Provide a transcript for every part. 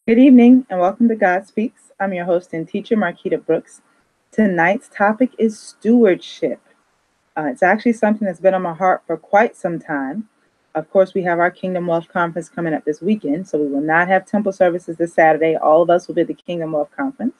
Good evening and welcome to God Speaks. I'm your host and teacher, Markita Brooks. Tonight's topic is stewardship. It's actually something that's been on my heart for quite some time. Of course, we have our Kingdom Wealth Conference coming up this weekend, so we will not have temple services this Saturday. All of us will be at the Kingdom Wealth Conference.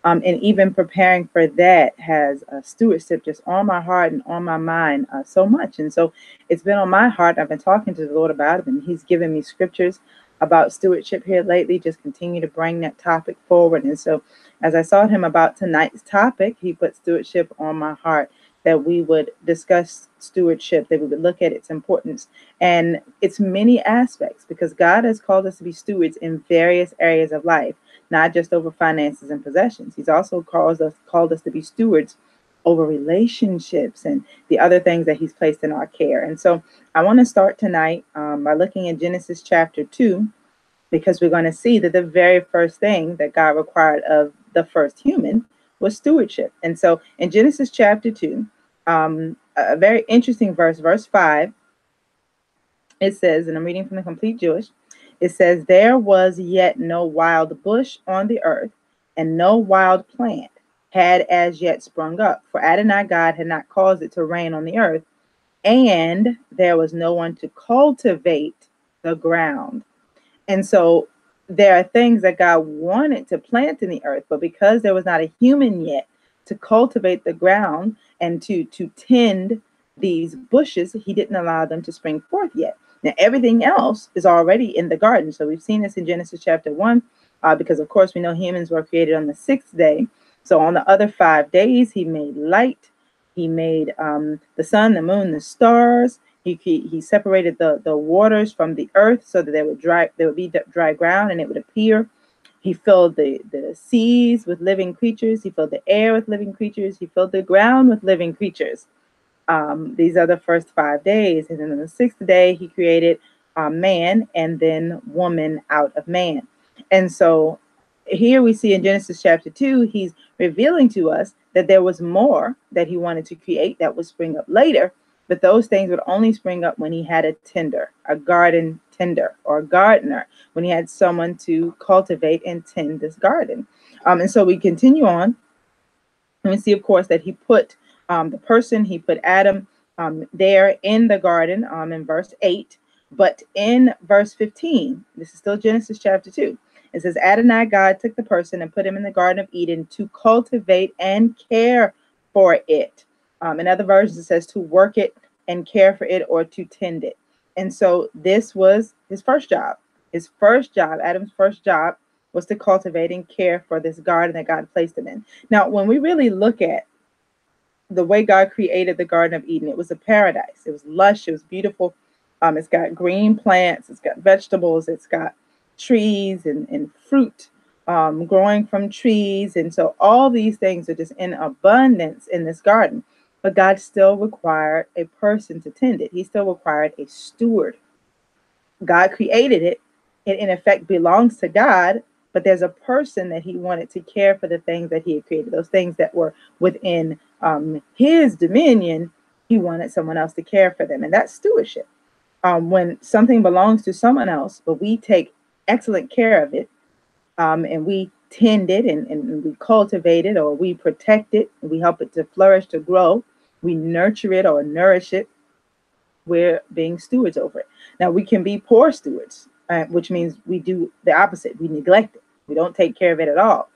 And even preparing for that has stewardship just on my heart and on my mind so much. And so it's been on my heart. I've been talking to the Lord about it, and He's given me scriptures about stewardship here lately. Just continue to bring that topic forward. And so as I sought Him about tonight's topic, He put stewardship on my heart, that we would discuss stewardship, that we would look at its importance and its many aspects, because God has called us to be stewards in various areas of life, not just over finances and possessions. He's also called us to be stewards over relationships and the other things that He's placed in our care. And so I want to start tonight by looking at Genesis chapter 2, because we're going to see that the very first thing that God required of the first human was stewardship. And so in Genesis chapter 2, a very interesting verse 5, it says, and I'm reading from the Complete Jewish, it says, "There was yet no wild bush on the earth, and no wild plant had as yet sprung up, for Adonai God had not caused it to rain on the earth, and there was no one to cultivate the ground." And so there are things that God wanted to plant in the earth, but because there was not a human yet to cultivate the ground and to tend these bushes, He didn't allow them to spring forth yet. Now, everything else is already in the garden. So we've seen this in Genesis chapter 1, because, of course, we know humans were created on the sixth day. So on the other 5 days, He made light. He made the sun, the moon, the stars. He separated the waters from the earth so that there would be dry ground and it would appear. He filled the seas with living creatures. He filled the air with living creatures. He filled the ground with living creatures. These are the first 5 days. And then on the sixth day, He created man and then woman out of man. And so here we see in Genesis chapter 2, He's revealing to us that there was more that He wanted to create that would spring up later. But those things would only spring up when He had a tender, a garden tender or a gardener, when He had someone to cultivate and tend this garden. And so we continue on. And we see, of course, that He put He put Adam there in the garden in verse 8. But in verse 15, this is still Genesis chapter 2, it says, "Adonai God took the person and put him in the Garden of Eden to cultivate and care for it." In other versions, it says to work it and care for it, or to tend it. And so this was his first job. Adam's first job, was to cultivate and care for this garden that God placed him in. Now, when we really look at the way God created the Garden of Eden, it was a paradise. It was lush. It was beautiful. It's got green plants. It's got vegetables. It's got trees and fruit growing from trees. And so all these things are just in abundance in this garden. But God still required a person to tend it. He still required a steward. God created it. It, in effect, belongs to God, but there's a person that He wanted to care for the things that He had created, those things that were within His dominion. He wanted someone else to care for them, and that's stewardship. When something belongs to someone else, but we take excellent care of it, and we tend it, and we cultivate it, or we protect it, and we help it to flourish, to grow, we nurture it or nourish it, we're being stewards over it. Now, we can be poor stewards, which means we do the opposite. We neglect it. We don't take care of it at all.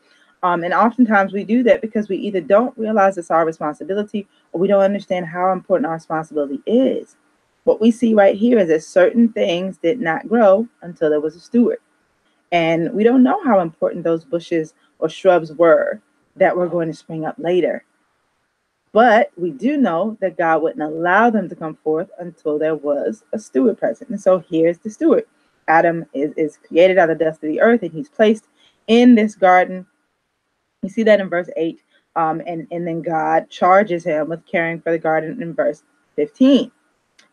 And oftentimes we do that because we either don't realize it's our responsibility, or we don't understand how important our responsibility is. What we see right here is that certain things did not grow until there was a steward. And we don't know how important those bushes or shrubs were that were going to spring up later. But we do know that God wouldn't allow them to come forth until there was a steward present. And so here's the steward. Adam is created out of the dust of the earth, and he's placed in this garden. You see that in verse 8. And then God charges him with caring for the garden in verse 15.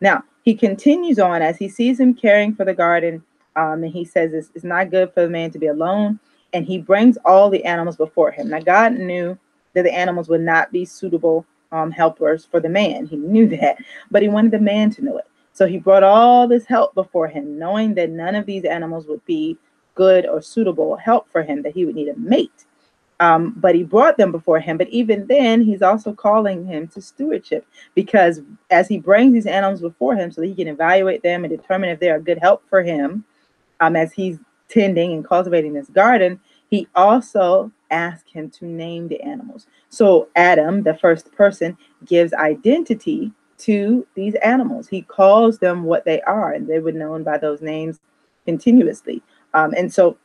Now, he continues on as he sees him caring for the garden. And he says it's not good for the man to be alone. And he brings all the animals before him. Now, God knew that the animals would not be suitable helpers for the man. He knew that, but He wanted the man to know it. So He brought all this help before him, knowing that none of these animals would be good or suitable help for him, that he would need a mate. But he brought them before him. But even then, he's also calling him to stewardship, because as he brings these animals before him so that he can evaluate them and determine if they are good help for him, as he's tending and cultivating this garden, he also asked him to name the animals. So Adam, the first person, gives identity to these animals. He calls them what they are, and they were known by those names continuously. And so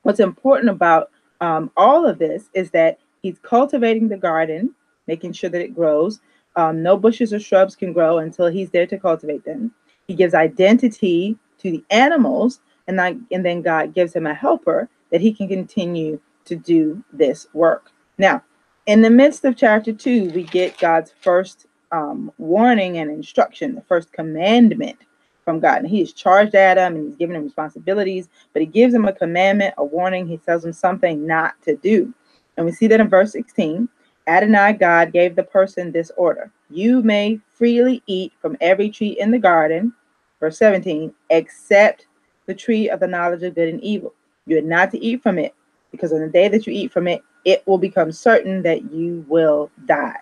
what's important about all of this is that he's cultivating the garden, making sure that it grows. No bushes or shrubs can grow until he's there to cultivate them. He gives identity to the animals, and then God gives him a helper that he can continue to do this work. Now, in the midst of chapter 2, we get God's first warning and instruction, the first commandment from God. And he has charged Adam and he's given him responsibilities, but he gives him a commandment, a warning. He tells him something not to do. And we see that in verse 16. Adonai, God, gave the person this order: you may freely eat from every tree in the garden. Verse 17, except the tree of the knowledge of good and evil. You are not to eat from it, because on the day that you eat from it, it will become certain that you will die.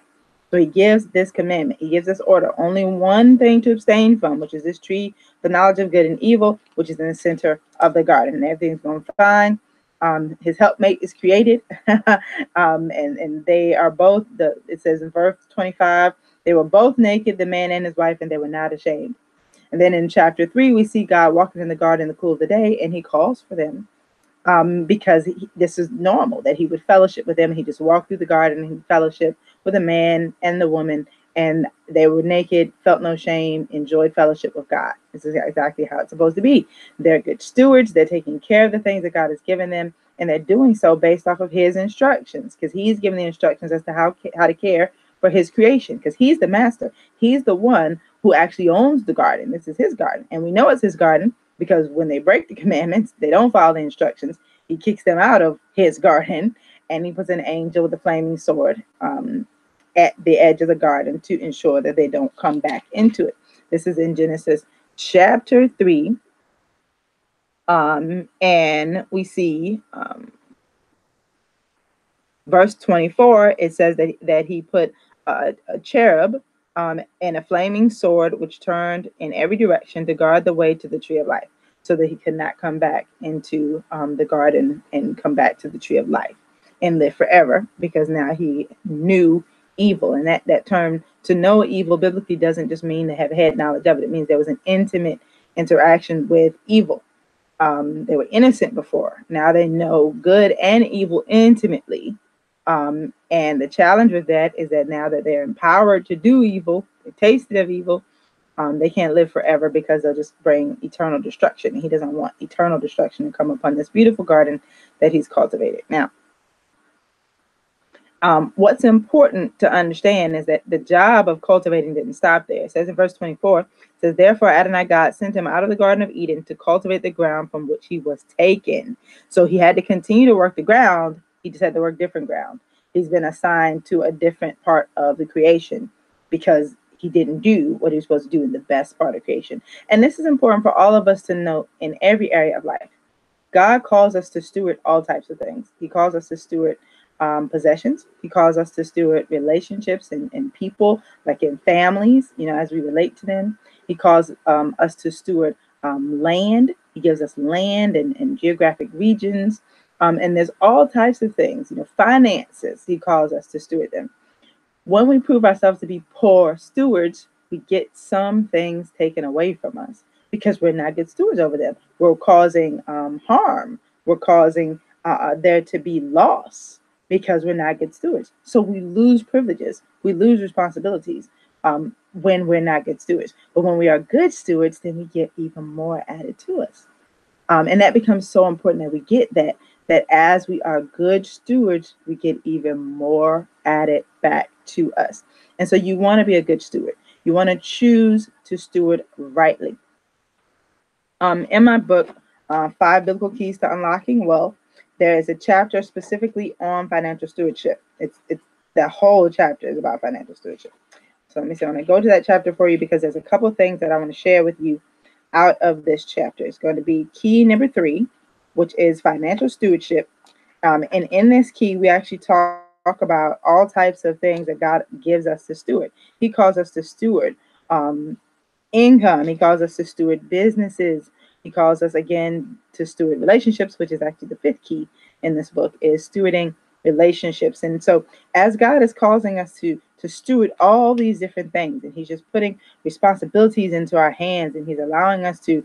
So he gives this commandment. He gives this order. Only one thing to abstain from, which is this tree, the knowledge of good and evil, which is in the center of the garden. And everything's going fine. His helpmate is created. and they are both, it says in verse 25, they were both naked, the man and his wife, and they were not ashamed. And then in chapter 3, we see God walking in the garden in the cool of the day, and he calls for them. Because this is normal, that he would fellowship with them. He just walked through the garden and he fellowship with the man and the woman, and they were naked, felt no shame, enjoyed fellowship with God. This is exactly how it's supposed to be. They're good stewards. They're taking care of the things that God has given them, and they're doing so based off of his instructions, because he's giving the instructions as to how to care for his creation, because he's the master. He's the one who actually owns the garden. This is his garden, and we know it's his garden because when they break the commandments, they don't follow the instructions, he kicks them out of his garden, and he puts an angel with a flaming sword at the edge of the garden to ensure that they don't come back into it. This is in Genesis chapter 3. And we see verse 24, it says that he put a cherub and a flaming sword which turned in every direction to guard the way to the tree of life, so that he could not come back into the garden and come back to the tree of life and live forever, because now he knew evil. And that term, to know evil, biblically doesn't just mean to have head knowledge of it. It means there was an intimate interaction with evil. They were innocent before. Now they know good and evil intimately. And the challenge with that is that now that they're empowered to do evil, they tasted of evil, they can't live forever, because they'll just bring eternal destruction. And he doesn't want eternal destruction to come upon this beautiful garden that he's cultivated. Now, what's important to understand is that the job of cultivating didn't stop there. It says in verse 24, it says, therefore Adonai God sent him out of the Garden of Eden to cultivate the ground from which he was taken. So he had to continue to work the ground. He just had to work different ground. He's been assigned to a different part of the creation because he didn't do what he was supposed to do in the best part of creation. And this is important for all of us to know in every area of life. God calls us to steward all types of things. He calls us to steward possessions. He calls us to steward relationships and people, like in families, as we relate to them. He calls us to steward land. He gives us land and geographic regions. And there's all types of things, finances. He calls us to steward them. When we prove ourselves to be poor stewards, we get some things taken away from us because we're not good stewards over them. We're causing harm. We're causing there to be loss because we're not good stewards. So we lose privileges. We lose responsibilities when we're not good stewards. But when we are good stewards, then we get even more added to us. And that becomes so important that we get that as we are good stewards, we get even more added back to us. And so you want to be a good steward. You want to choose to steward rightly. In my book, 5 Biblical Keys to Unlocking Wealth, there is a chapter specifically on financial stewardship. It's the whole chapter is about financial stewardship. So let me see. I'm going to go to that chapter for you because there's a couple of things that I want to share with you out of this chapter. It's going to be key number 3. which is financial stewardship. And in this key, we actually talk about all types of things that God gives us to steward. He calls us to steward um, income. He calls us to steward businesses. He calls us again to steward relationships, which is actually the fifth key in this book, is stewarding relationships. And so as God is causing us to steward all these different things, and he's just putting responsibilities into our hands, and he's allowing us to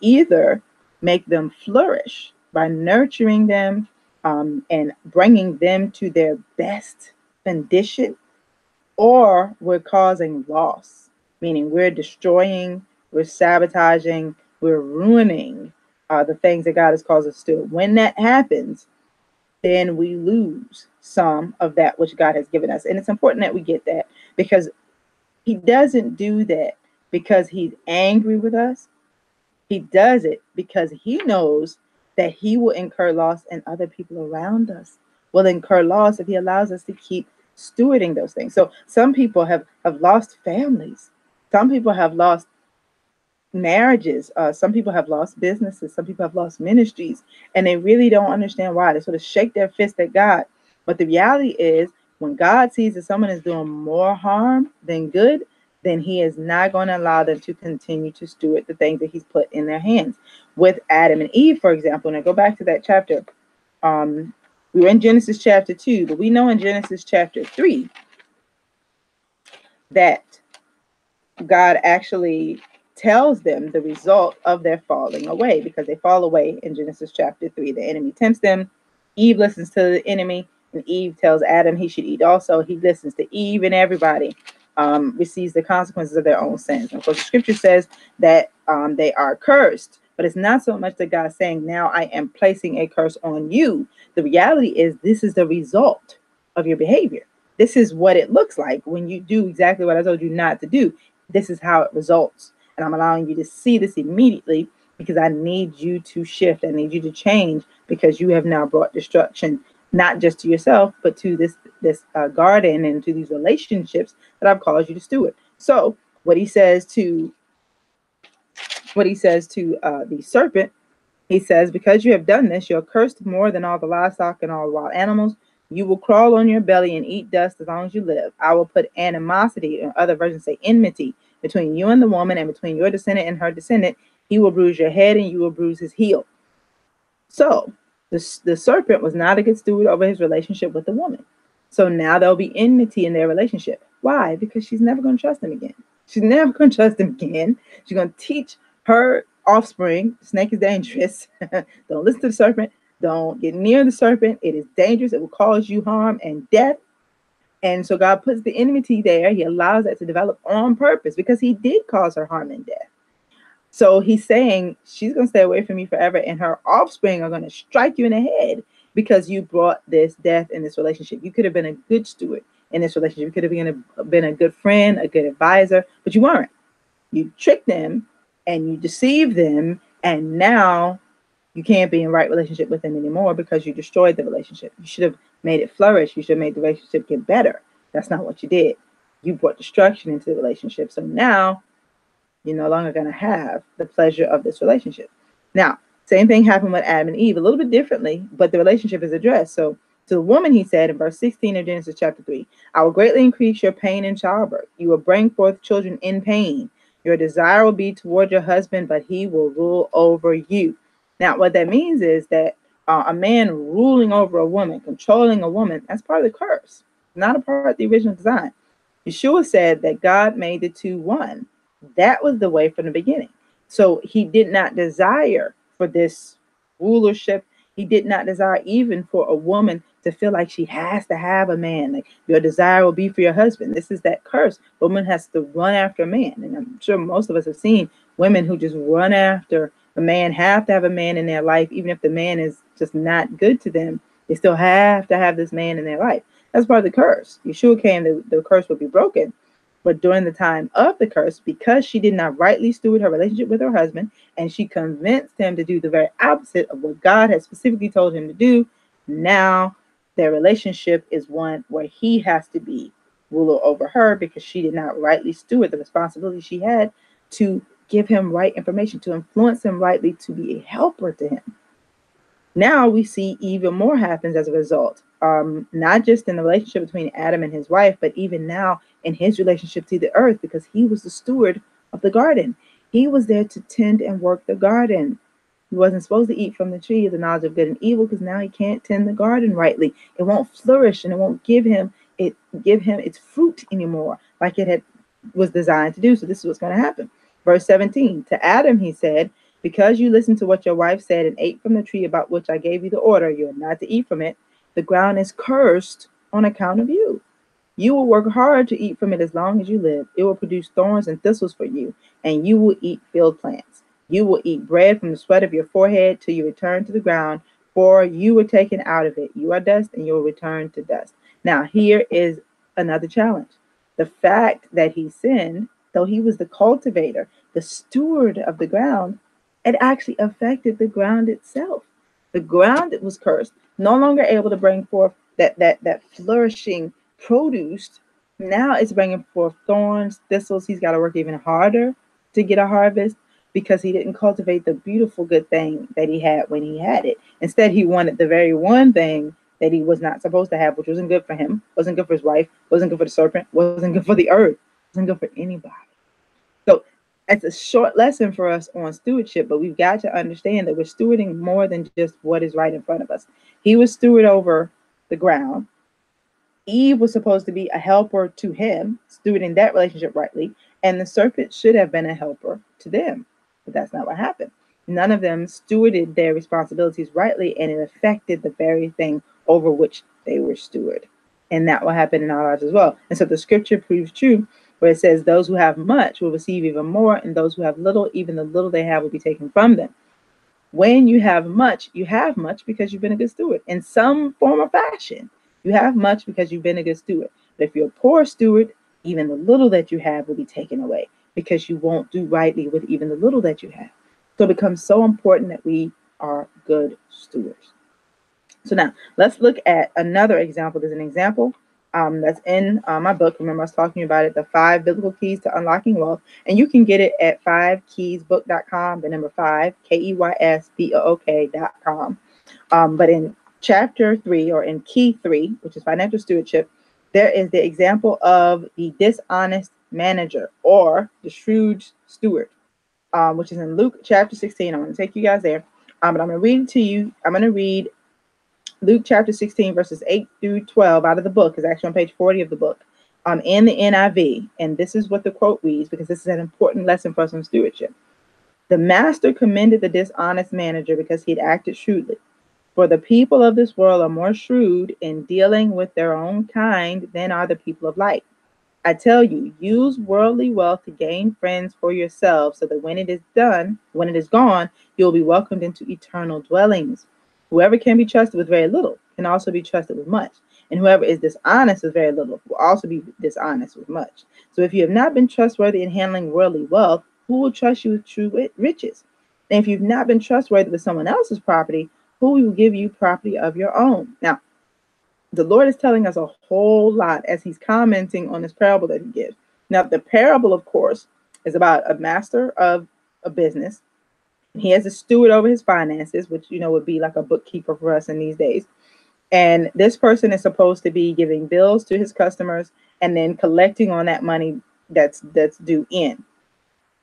either make them flourish by nurturing them, and bringing them to their best condition, or we're causing loss, meaning we're destroying, we're sabotaging, we're ruining the things that God has caused us to do. When that happens, then we lose some of that which God has given us. And it's important that we get that, because he doesn't do that because he's angry with us. He does it because he knows that he will incur loss, and other people around us will incur loss if he allows us to keep stewarding those things. So some people have lost families. Some people have lost marriages. Some people have lost businesses. Some people have lost ministries, and they really don't understand why. They sort of shake their fist at God. But the reality is, when God sees that someone is doing more harm than good, then he is not going to allow them to continue to steward the things that he's put in their hands. With Adam and Eve, for example, and I go back to that chapter, we were in Genesis chapter 2, but we know in Genesis chapter 3 that God actually tells them the result of their falling away, because they fall away in Genesis chapter 3. The enemy tempts them. Eve listens to the enemy, and Eve tells Adam he should eat also. He listens to Eve, and everybody receives the consequences of their own sins. And of course, the scripture says that they are cursed, but it's not so much that God's saying, now I am placing a curse on you. The reality is, this is the result of your behavior. This is what it looks like when you do exactly what I told you not to do. This is how it results. And I'm allowing you to see this immediately, because I need you to shift. I need you to change, because you have now brought destruction, not just to yourself, but to this garden and to these relationships that I've caused you to steward. So what he says to the serpent, he says, because you have done this, you're cursed more than all the livestock and all the wild animals. You will crawl on your belly and eat dust as long as you live. I will put animosity, or other versions say enmity, between you and the woman, and between your descendant and her descendant. He will bruise your head, and you will bruise his heel. So the serpent was not a good steward over his relationship with the woman. So now there'll be enmity in their relationship. Why? Because she's never going to trust him again. She's never going to trust him again. She's going to teach her offspring, snake is dangerous. Don't listen to the serpent. Don't get near the serpent. It is dangerous. It will cause you harm and death. And so God puts the enmity there. He allows that to develop on purpose, because he did cause her harm and death. So he's saying she's going to stay away from you forever, and her offspring are going to strike you in the head, because you brought this death in this relationship. You could have been a good steward in this relationship. You could have been a good friend, a good advisor, but you weren't. You tricked them and you deceived them, and now you can't be in right relationship with them anymore, because you destroyed the relationship. You should have made it flourish. You should have made the relationship get better. That's not what you did. You brought destruction into the relationship. So now you're no longer going to have the pleasure of this relationship. Now, same thing happened with Adam and Eve, a little bit differently, but the relationship is addressed. So to the woman, he said in verse 16 of Genesis chapter 3, I will greatly increase your pain in childbirth. You will bring forth children in pain. Your desire will be toward your husband, but he will rule over you. Now, what that means is that a man ruling over a woman, controlling a woman, that's part of the curse, not a part of the original design. Yeshua said that God made the two one. That was the way from the beginning. So he did not desire for this rulership. He did not desire even for a woman to feel like she has to have a man. Like, your desire will be for your husband. This is that curse. Woman has to run after a man. And I'm sure most of us have seen women who just run after a man, have to have a man in their life, even if the man is just not good to them. They still have to have this man in their life. That's part of the curse. Yeshua came, the curse would be broken. But during the time of the curse, because she did not rightly steward her relationship with her husband, and she convinced him to do the very opposite of what God had specifically told him to do, now their relationship is one where he has to be ruler over her, because she did not rightly steward the responsibility she had to give him right information, to influence him rightly, to be a helper to him. Now we see even more happens as a result, not just in the relationship between Adam and his wife, but even now in his relationship to the earth, because he was the steward of the garden. He was there to tend and work the garden. He wasn't supposed to eat from the tree of the knowledge of good and evil, because now he can't tend the garden rightly. It won't flourish, and it won't give him its fruit anymore, like it was designed to do. So this is what's going to happen. Verse 17, to Adam he said, because you listened to what your wife said and ate from the tree about which I gave you the order, you are not to eat from it, the ground is cursed on account of you. You will work hard to eat from it as long as you live. It will produce thorns and thistles for you, and you will eat field plants. You will eat bread from the sweat of your forehead till you return to the ground, for you were taken out of it. You are dust, and you will return to dust. Now, here is another challenge. The fact that he sinned, though he was the cultivator, the steward of the ground, it actually affected the ground itself. The ground that was cursed, no longer able to bring forth that flourishing produce, now it's bringing forth thorns, thistles. He's got to work even harder to get a harvest because he didn't cultivate the beautiful good thing that he had when he had it. Instead, he wanted the very one thing that he was not supposed to have, which wasn't good for him, wasn't good for his wife, wasn't good for the serpent, wasn't good for the earth, wasn't good for anybody. So it's a short lesson for us on stewardship, but we've got to understand that we're stewarding more than just what is right in front of us. He was steward over the ground. Eve was supposed to be a helper to him, stewarding that relationship rightly, and the serpent should have been a helper to them, but that's not what happened. None of them stewarded their responsibilities rightly, and it affected the very thing over which they were steward. And that will happen in our lives as well. And so the scripture proves true, where it says those who have much will receive even more, and those who have little, even the little they have will be taken from them. When you have much because you've been a good steward in some form or fashion. You have much because you've been a good steward. But if you're a poor steward, even the little that you have will be taken away because you won't do rightly with even the little that you have. So it becomes so important that we are good stewards. So now let's look at another example. There's an example that's in my book. Remember, I was talking about it, the 5 Biblical Keys to Unlocking Wealth. And you can get it at 5keysbook.com, the number 5, KEYSBOOK.com. But in chapter 3, or in key 3, which is financial stewardship, there is the example of the dishonest manager or the shrewd steward, which is in Luke chapter 16. I'm going to take you guys there. But I'm going to read it to you. I'm going to read Luke chapter 16, verses 8 through 12 out of the book. It's actually on page 40 of the book, in the NIV. And this is what the quote reads, because this is an important lesson for us on stewardship. The master commended the dishonest manager because he had acted shrewdly. For the people of this world are more shrewd in dealing with their own kind than are the people of light. I tell you, use worldly wealth to gain friends for yourselves, so that when it is gone, you will be welcomed into eternal dwellings. Whoever can be trusted with very little can also be trusted with much. And whoever is dishonest with very little will also be dishonest with much. So if you have not been trustworthy in handling worldly wealth, who will trust you with true riches? And if you've not been trustworthy with someone else's property, who will give you property of your own? Now, the Lord is telling us a whole lot as he's commenting on this parable that he gives. Now, the parable, of course, is about a master of a business. He has a steward over his finances, which, would be like a bookkeeper for us in these days. And this person is supposed to be giving bills to his customers and then collecting on that money that's due in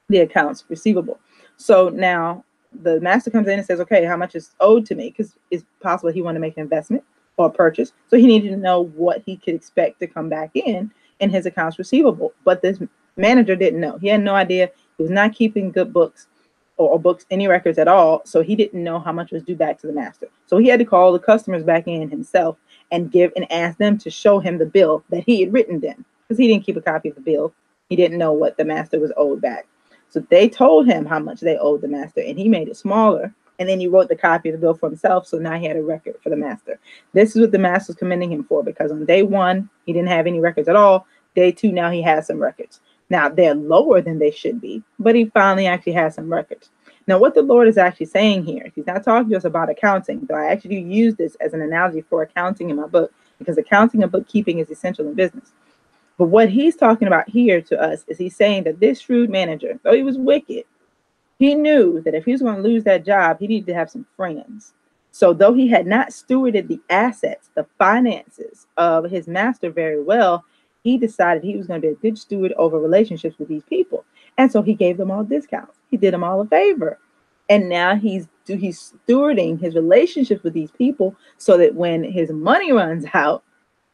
the accounts receivable. So now the master comes in and says, okay, how much is owed to me? Because it's possible he wanted to make an investment or a purchase. So he needed to know what he could expect to come back in his accounts receivable. But this manager didn't know. He had no idea. He was not keeping good books or books, any records at all. So he didn't know how much was due back to the master. So he had to call the customers back in himself and ask them to show him the bill that he had written them, because he didn't keep a copy of the bill. He didn't know what the master was owed back. So they told him how much they owed the master, and he made it smaller. And then he wrote the copy of the bill for himself. So now he had a record for the master. This is what the master was commending him for, because on day 1, he didn't have any records at all. Day 2, now he has some records. Now they're lower than they should be, but he finally actually has some records. Now, what the Lord is actually saying here, he's not talking to us about accounting, though I actually use this as an analogy for accounting in my book, because accounting and bookkeeping is essential in business. But what he's talking about here to us is he's saying that this shrewd manager, though he was wicked, he knew that if he was going to lose that job, he needed to have some friends. So though he had not stewarded the assets, the finances of his master very well, he decided he was going to be a good steward over relationships with these people. And so he gave them all discounts. He did them all a favor. And now he's stewarding his relationships with these people so that when his money runs out,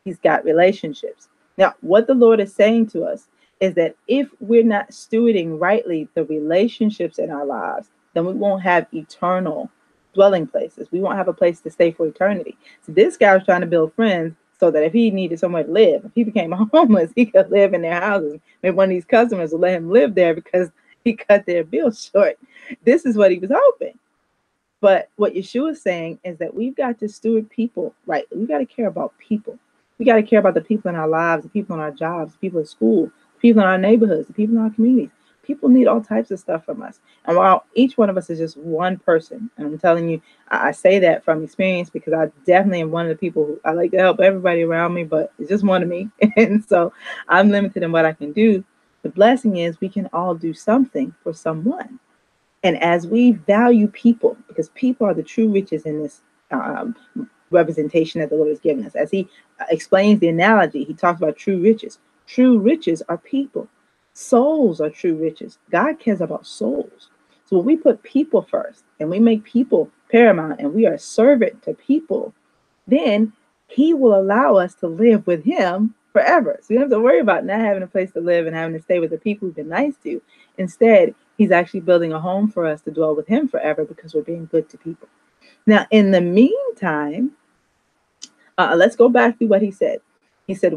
he's got relationships. Now, what the Lord is saying to us is that if we're not stewarding rightly the relationships in our lives, then we won't have eternal dwelling places. We won't have a place to stay for eternity. So this guy was trying to build friends so that if he needed somewhere to live, if he became homeless, he could live in their houses. Maybe one of these customers would let him live there because he cut their bill short. This is what he was hoping. But what Yeshua is saying is that we've got to steward people right. We've got to care about people. We got to care about the people in our lives, the people in our jobs, the people at school, the people in our neighborhoods, the people in our communities. People need all types of stuff from us. And while each one of us is just one person, and I'm telling you, I say that from experience because I definitely am one of the people who I like to help everybody around me, but it's just one of me. And so I'm limited in what I can do. The blessing is we can all do something for someone. And as we value people, because people are the true riches in this representation that the Lord has given us, as he explains the analogy, he talks about true riches. True riches are people. Souls are true riches. God cares about souls. So when we put people first and we make people paramount and we are a servant to people, then he will allow us to live with him forever. So you don't have to worry about not having a place to live and having to stay with the people we've been nice to. Instead, he's actually building a home for us to dwell with him forever because we're being good to people. Now, in the meantime, let's go back to what he said. He said,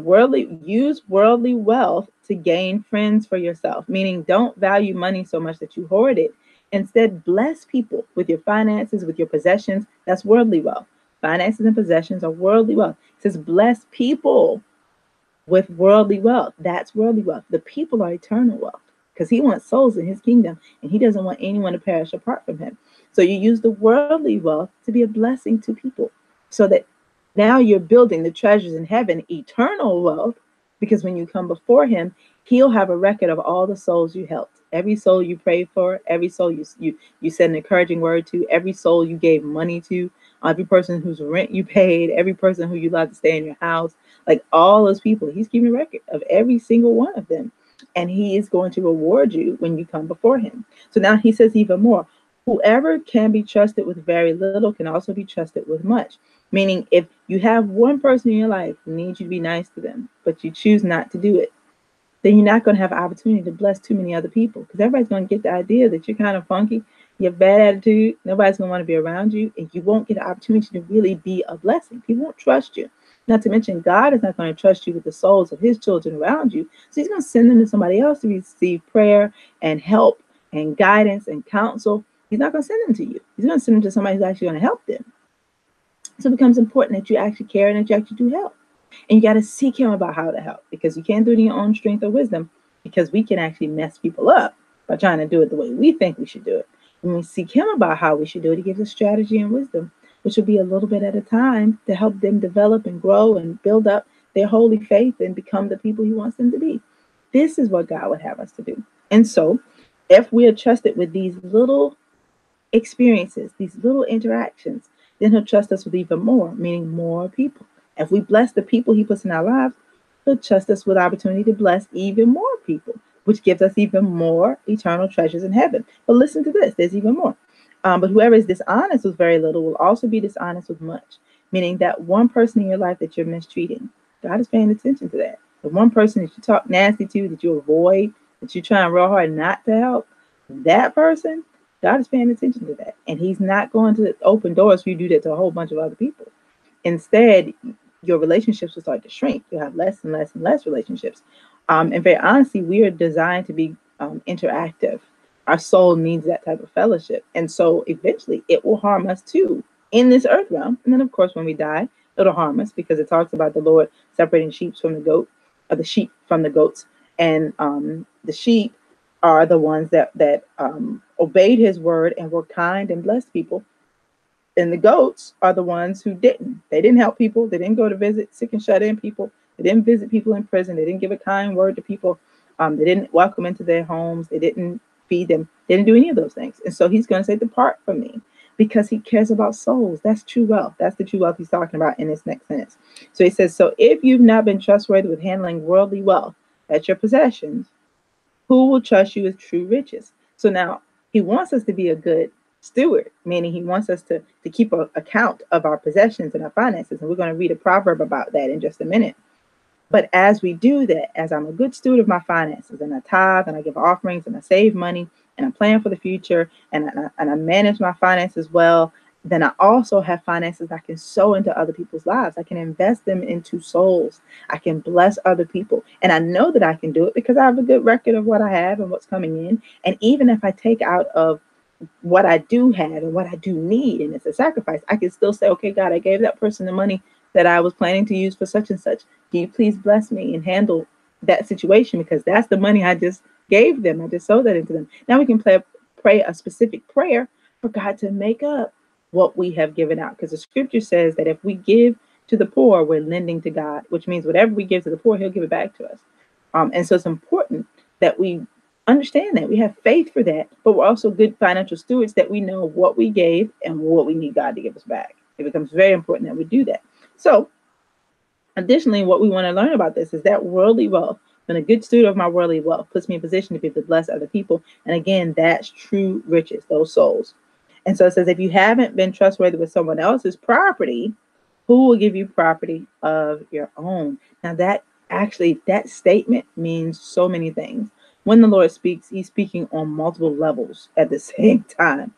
use worldly wealth to gain friends for yourself, meaning don't value money so much that you hoard it. Instead, bless people with your finances, with your possessions. That's worldly wealth. Finances and possessions are worldly wealth. It says, bless people with worldly wealth. That's worldly wealth. The people are eternal wealth because he wants souls in his kingdom and he doesn't want anyone to perish apart from him. So you use the worldly wealth to be a blessing to people so that now you're building the treasures in heaven, eternal wealth, because when you come before him, he'll have a record of all the souls you helped. Every soul you prayed for, every soul you said an encouraging word to, every soul you gave money to, every person whose rent you paid, every person who you allowed to stay in your house, like all those people, he's keeping a record of every single one of them. And he is going to reward you when you come before him. So now he says even more, whoever can be trusted with very little can also be trusted with much. Meaning if you have one person in your life who needs you to be nice to them, but you choose not to do it, then you're not going to have an opportunity to bless too many other people because everybody's going to get the idea that you're kind of funky, you have bad attitude, nobody's going to want to be around you, and you won't get an opportunity to really be a blessing. People won't trust you. Not to mention, God is not going to trust you with the souls of his children around you. So he's going to send them to somebody else to receive prayer and help and guidance and counsel. He's not going to send them to you. He's going to send them to somebody who's actually going to help them. So it becomes important that you actually care and that you actually do help. And you got to seek him about how to help because you can't do it in your own strength or wisdom because we can actually mess people up by trying to do it the way we think we should do it. When we seek him about how we should do it, he gives us strategy and wisdom, which will be a little bit at a time to help them develop and grow and build up their holy faith and become the people he wants them to be. This is what God would have us to do. And so if we are trusted with these little experiences, these little interactions, then he'll trust us with even more, meaning more people. If we bless the people he puts in our lives, he'll trust us with opportunity to bless even more people, which gives us even more eternal treasures in heaven. But listen to this, there's even more. But whoever is dishonest with very little will also be dishonest with much, meaning that one person in your life that you're mistreating, God is paying attention to that. The one person that you talk nasty to, that you avoid, that you're trying real hard not to help, that person, God is paying attention to that. And he's not going to open doors for you to do that to a whole bunch of other people. Instead, your relationships will start to shrink. You'll have less and less and less relationships. And very honestly, we are designed to be interactive. Our soul needs that type of fellowship. And so eventually it will harm us too in this earth realm. And then, of course, when we die, it'll harm us because it talks about the Lord separating sheep from the goat, or the sheep from the goats. And the sheep are the ones that obeyed his word and were kind and blessed people. And the goats are the ones who didn't. They didn't help people. They didn't go to visit sick and shut in people. They didn't visit people in prison. They didn't give a kind word to people. They didn't welcome into their homes. They didn't feed them. They didn't do any of those things. And so he's going to say, depart from me. because he cares about souls. That's true wealth. That's the true wealth he's talking about in this next sentence. So he says, so if you've not been trustworthy with handling worldly wealth, that's your possessions, who will trust you with true riches? So now he wants us to be a good steward, meaning he wants us to keep an account of our possessions and our finances. And we're going to read a proverb about that in just a minute. But as we do that, as I'm a good steward of my finances, and I tithe and I give offerings and I save money and I plan for the future and I manage my finances well, then I also have finances I can sow into other people's lives. I can invest them into souls. I can bless other people. And I know that I can do it because I have a good record of what I have and what's coming in. And even if I take out of what I do have and what I do need, and it's a sacrifice, I can still say, okay, God, I gave that person the money that I was planning to use for such and such. Can you please bless me and handle that situation? Because that's the money I just gave them. I just sold that into them. Now we can pray a specific prayer for God to make up what we have given out. Because the scripture says that if we give to the poor, we're lending to God, which means whatever we give to the poor, he'll give it back to us. And so it's important that we understand that we have faith for that, but we're also good financial stewards, that we know what we gave and what we need God to give us back. It becomes very important that we do that. So additionally, what we want to learn about this is that worldly wealth, when a good steward of my worldly wealth, puts me in position to be able to bless other people. And again, that's true riches, those souls. And so it says, if you haven't been trustworthy with someone else's property, who will give you property of your own? Now that statement means so many things. When the Lord speaks, he's speaking on multiple levels at the same time.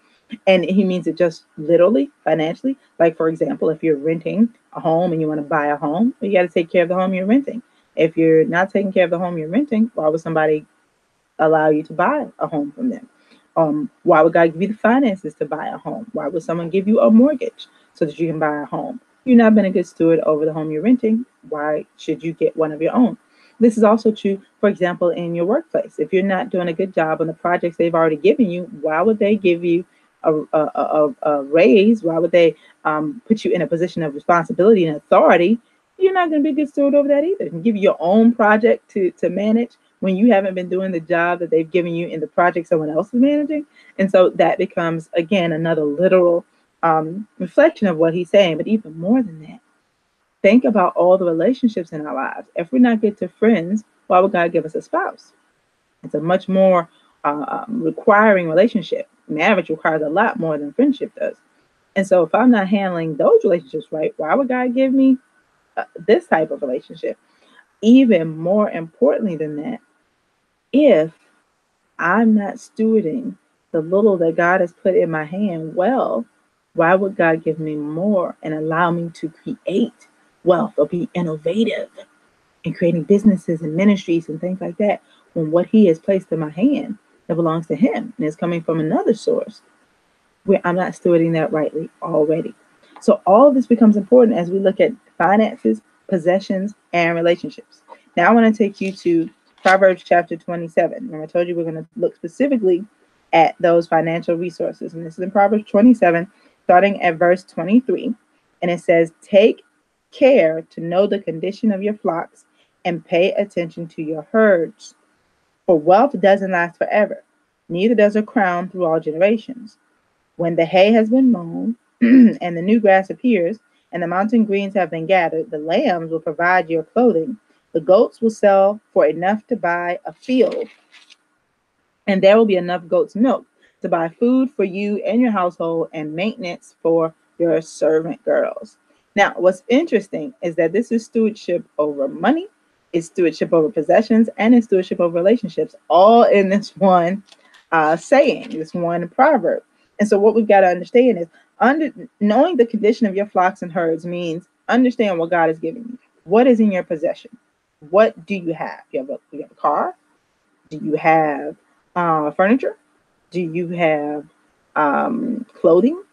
And he means it just literally, financially. Like, for example, if you're renting a home and you want to buy a home, you got to take care of the home you're renting. If you're not taking care of the home you're renting, why would somebody allow you to buy a home from them? Why would God give you the finances to buy a home? Why would someone give you a mortgage so that you can buy a home? You've not been a good steward over the home you're renting. Why should you get one of your own? This is also true, for example, in your workplace. If you're not doing a good job on the projects they've already given you, why would they give you a raise? Why would they put you in a position of responsibility and authority? You're not going to be a good steward over that either. And give you your own project to manage when you haven't been doing the job that they've given you in the project someone else is managing. And so that becomes, again, another literal reflection of what he's saying. But even more than that, think about all the relationships in our lives. If we're not good to friends, why would God give us a spouse? It's a much more requiring relationship. Marriage requires a lot more than friendship does. And so if I'm not handling those relationships right, why would God give me this type of relationship? Even more importantly than that, if I'm not stewarding the little that God has put in my hand well, why would God give me more and allow me to create wealth or be innovative in creating businesses and ministries and things like that, when what he has placed in my hand that belongs to him and is coming from another source, where I'm not stewarding that rightly already? So all of this becomes important as we look at finances, possessions, and relationships. Now I want to take you to Proverbs chapter 27. Remember, I told you we're going to look specifically at those financial resources. And this is in Proverbs 27, starting at verse 23. And it says, take care to know the condition of your flocks and pay attention to your herds. For wealth doesn't last forever, neither does a crown through all generations. When the hay has been mown and the new grass appears and the mountain greens have been gathered, the lambs will provide your clothing. The goats will sell for enough to buy a field, and there will be enough goat's milk to buy food for you and your household and maintenance for your servant girls. Now, what's interesting is that this is stewardship over money, it's stewardship over possessions, and it's stewardship over relationships, all in this one saying, this one proverb. And so what we've got to understand is knowing the condition of your flocks and herds means understand what God is giving you. What is in your possession? What do you have? You have a car? Do you have furniture? Do you have clothing?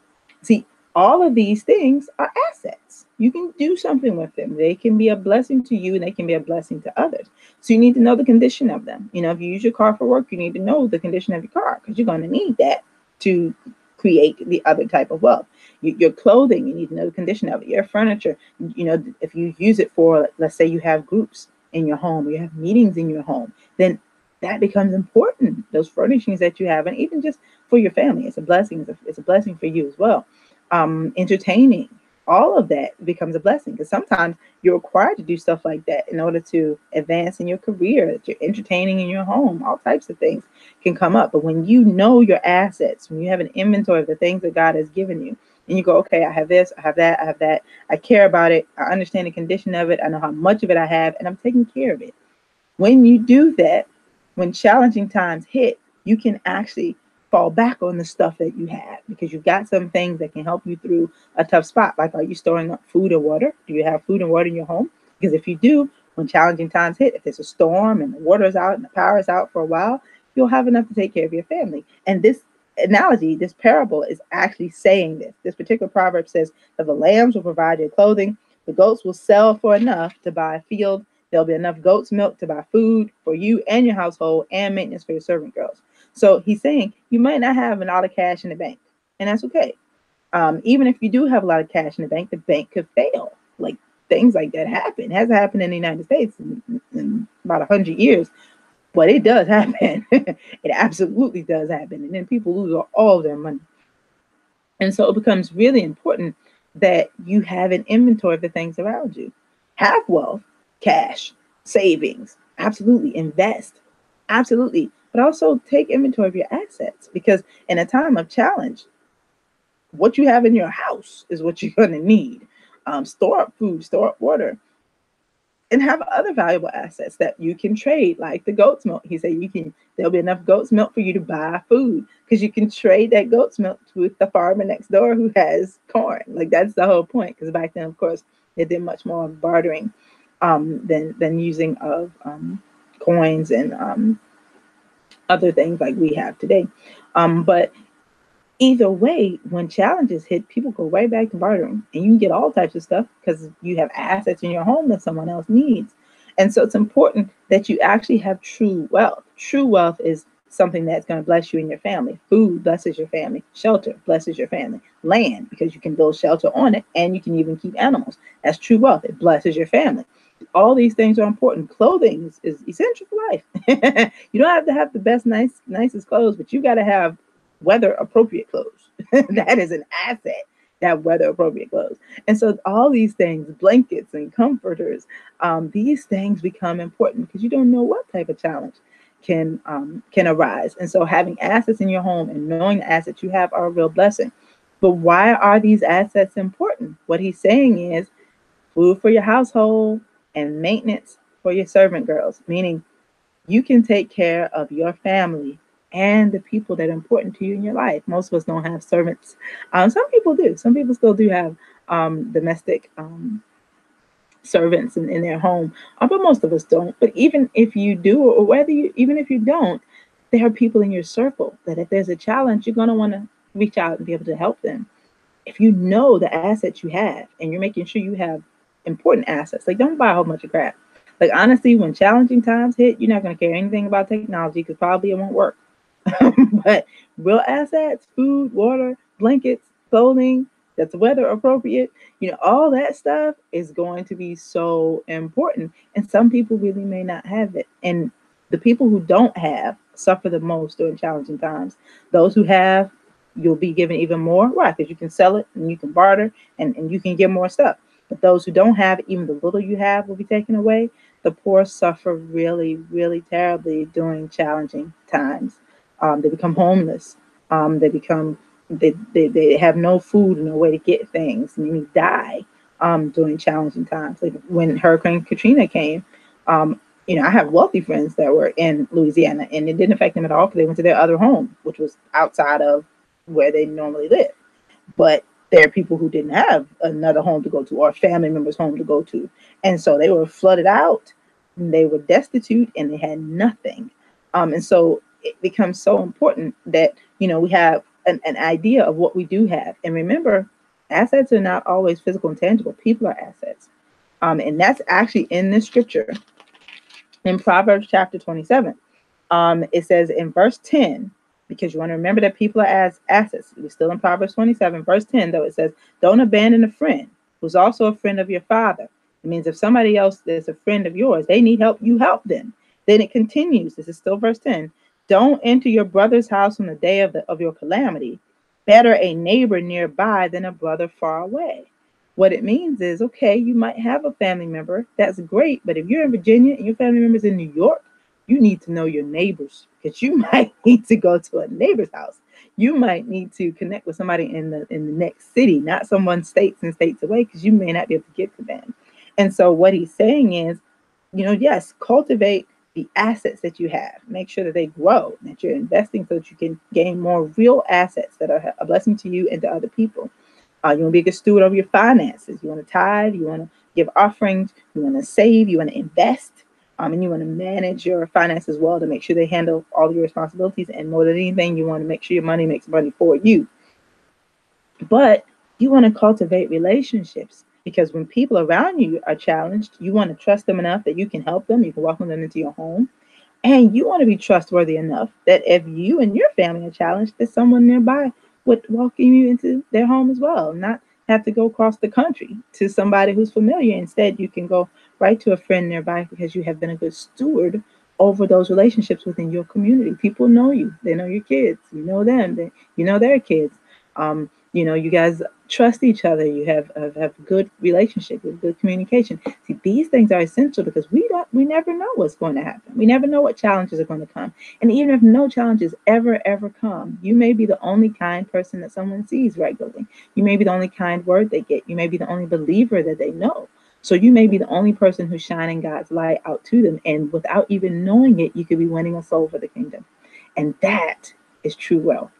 See, all of these things are assets. You can do something with them. They can be a blessing to you and they can be a blessing to others. So you need to know the condition of them. You know, if you use your car for work, you need to know the condition of your car because you're going to need that to create the other type of wealth. Your clothing, you need to know the condition of it. Your furniture, you know, if you use it for, let's say you have groups in your home, or you have meetings in your home, then that becomes important. Those furnishings that you have, and even just for your family, it's a blessing. It's a blessing for you as well. Entertaining, all of that becomes a blessing, because sometimes you're required to do stuff like that in order to advance in your career. That you're entertaining in your home, all types of things can come up. But when you know your assets, when you have an inventory of the things that God has given you, and you go, okay, I have this, I have that, I have that. I care about it. I understand the condition of it. I know how much of it I have, and I'm taking care of it. When you do that, when challenging times hit, you can actually fall back on the stuff that you have, because you've got some things that can help you through a tough spot. Like, are you storing up food or water? Do you have food and water in your home? Because if you do, when challenging times hit, if there's a storm and the water is out and the power is out for a while, you'll have enough to take care of your family. And this analogy, this parable, is actually saying this. This particular proverb says that the lambs will provide your clothing, the goats will sell for enough to buy a field. There'll be enough goat's milk to buy food for you and your household, and maintenance for your servant girls. So he's saying you might not have a lot of cash in the bank, and that's okay. Even if you do have a lot of cash in the bank could fail. Like, things like that happen. It hasn't happened in the United States in about 100 years, but it does happen. It absolutely does happen. And then people lose all their money. And so it becomes really important that you have an inventory of the things around you. Have wealth, cash, savings, absolutely. Invest, absolutely. But also take inventory of your assets, because in a time of challenge, what you have in your house is what you're going to need. Store up food, store up water, and have other valuable assets that you can trade, like the goat's milk. He said there'll be enough goat's milk for you to buy food, because you can trade that goat's milk with the farmer next door who has corn. Like, that's the whole point, because back then, of course, they did much more bartering than using of coins and other things like we have today. But either way, when challenges hit, people go right back to bartering, and you can get all types of stuff because you have assets in your home that someone else needs. And so it's important that you actually have true wealth. True wealth is something that's going to bless you and your family. Food blesses your family. Shelter blesses your family. Land, because you can build shelter on it, and you can even keep animals. That's true wealth. It blesses your family. All these things are important. Clothing is essential for life. You don't have to have the nicest clothes, but you got to have weather appropriate clothes. That is an asset, that weather appropriate clothes. And so all these things, blankets and comforters, these things become important, because you don't know what type of challenge can arise. And so having assets in your home and knowing the assets you have are a real blessing. But why are these assets important? What he's saying is food for your household and maintenance for your servant girls, meaning you can take care of your family and the people that are important to you in your life. Most of us don't have servants. Some people do. Some people still do have domestic servants in their home, but most of us don't. But even if you do, or even if you don't, there are people in your circle that if there's a challenge, you're going to want to reach out and be able to help them. If you know the assets you have, and you're making sure you have important assets, like, don't buy a whole bunch of crap. Like, honestly, when challenging times hit, you're not going to care anything about technology, because probably it won't work. But real assets, food, water, blankets, clothing that's weather appropriate, all that stuff is going to be so important. And some people really may not have it. And the people who don't have suffer the most during challenging times. Those who have, you'll be given even more. Why? Because you can sell it and you can barter and you can get more stuff. But those who don't have, even the little you have will be taken away. The poor suffer really, really terribly during challenging times. They become homeless. They have no food and no way to get things, and they die during challenging times. Like when Hurricane Katrina came, I have wealthy friends that were in Louisiana, and it didn't affect them at all, because they went to their other home, which was outside of where they normally live. But there are people who didn't have another home to go to, or a family member's home to go to, and so they were flooded out, and they were destitute, and they had nothing. And so it becomes so important that, we have an idea of what we do have. And remember, assets are not always physical and tangible. People are assets. And that's actually in this scripture in Proverbs chapter 27. It says in verse 10, because you want to remember that people are as assets. We're still in Proverbs 27, verse 10, though. It says, don't abandon a friend who's also a friend of your father. It means if somebody else is a friend of yours, they need help, you help them. Then it continues. This is still verse 10. Don't enter your brother's house on the day of your calamity. Better a neighbor nearby than a brother far away. What it means is, okay, you might have a family member. That's great. But if you're in Virginia and your family member's in New York, you need to know your neighbors, because you might need to go to a neighbor's house. You might need to connect with somebody in the next city, not someone states and states away, because you may not be able to get to them. And so what he's saying is, yes, cultivate the assets that you have. Make sure that they grow, that you're investing so that you can gain more real assets that are a blessing to you and to other people. You want to be a good steward over your finances. You want to tithe. You want to give offerings. You want to save. You want to invest. And you want to manage your finances well to make sure they handle all your responsibilities. And more than anything, you want to make sure your money makes money for you. But you want to cultivate relationships, because when people around you are challenged, you want to trust them enough that you can help them. You can welcome them into your home. And you want to be trustworthy enough that if you and your family are challenged, that someone nearby would welcome you into their home as well, not have to go across the country to somebody who's familiar. Instead, you can go right to a friend nearby, because you have been a good steward over those relationships within your community. People know you. They know your kids. You know them. You know their kids. You guys trust each other. You have good relationship, with good communication. See, these things are essential, because we never know what's going to happen. We never know what challenges are going to come. And even if no challenges ever come, you may be the only kind person that someone sees regularly. You may be the only kind word they get. You may be the only believer that they know. So you may be the only person who's shining God's light out to them. And without even knowing it, you could be winning a soul for the kingdom. And that is true wealth.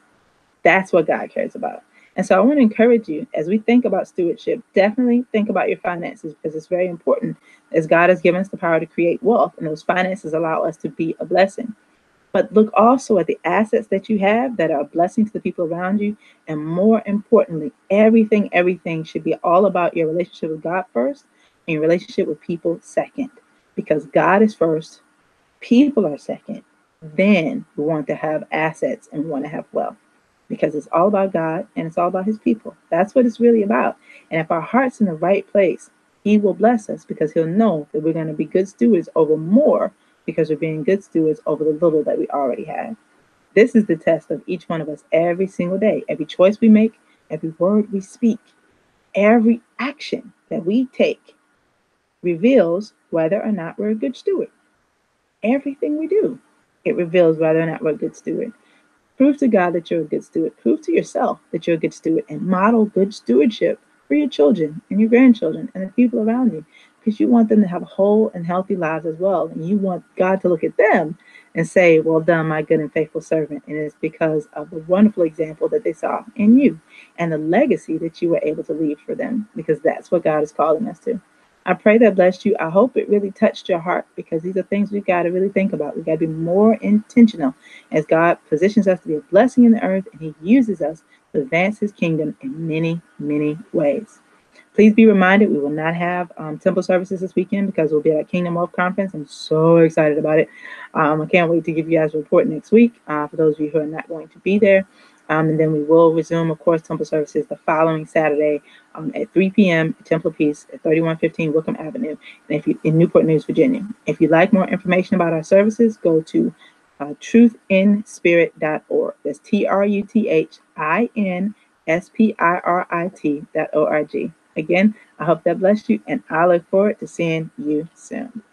That's what God cares about. And so I want to encourage you, as we think about stewardship, definitely think about your finances, because it's very important, as God has given us the power to create wealth, and those finances allow us to be a blessing. But look also at the assets that you have that are a blessing to the people around you. And more importantly, everything should be all about your relationship with God first, and your relationship with people second. Because God is first, people are second. Then we want to have assets and we want to have wealth, because it's all about God and it's all about his people. That's what it's really about. And if our heart's in the right place, he will bless us, because he'll know that we're going to be good stewards over more, because we're being good stewards over the little that we already have. This is the test of each one of us every single day. Every choice we make, every word we speak, every action that we take reveals whether or not we're a good steward. Everything we do, it reveals whether or not we're a good steward. Prove to God that you're a good steward. Prove to yourself that you're a good steward, and model good stewardship for your children and your grandchildren and the people around you, because you want them to have whole and healthy lives as well. And you want God to look at them and say, well done, my good and faithful servant. And it's because of the wonderful example that they saw in you and the legacy that you were able to leave for them, because that's what God is calling us to. I pray that blessed you. I hope it really touched your heart, because these are things we've got to really think about. We've got to be more intentional as God positions us to be a blessing in the earth, and he uses us to advance his kingdom in many, many ways. Please be reminded, we will not have temple services this weekend, because we'll be at a Kingdom Wealth Conference. I'm so excited about it. I can't wait to give you guys a report next week, for those of you who are not going to be there. And then we will resume, of course, temple services the following Saturday at 3 p.m. at Temple of Peace at 3115 Wickham Avenue, and if you in Newport News, Virginia. If you'd like more information about our services, go to TruthinSpirit.org. That's TruthinSpirit.org. Again, I hope that blessed you, and I look forward to seeing you soon.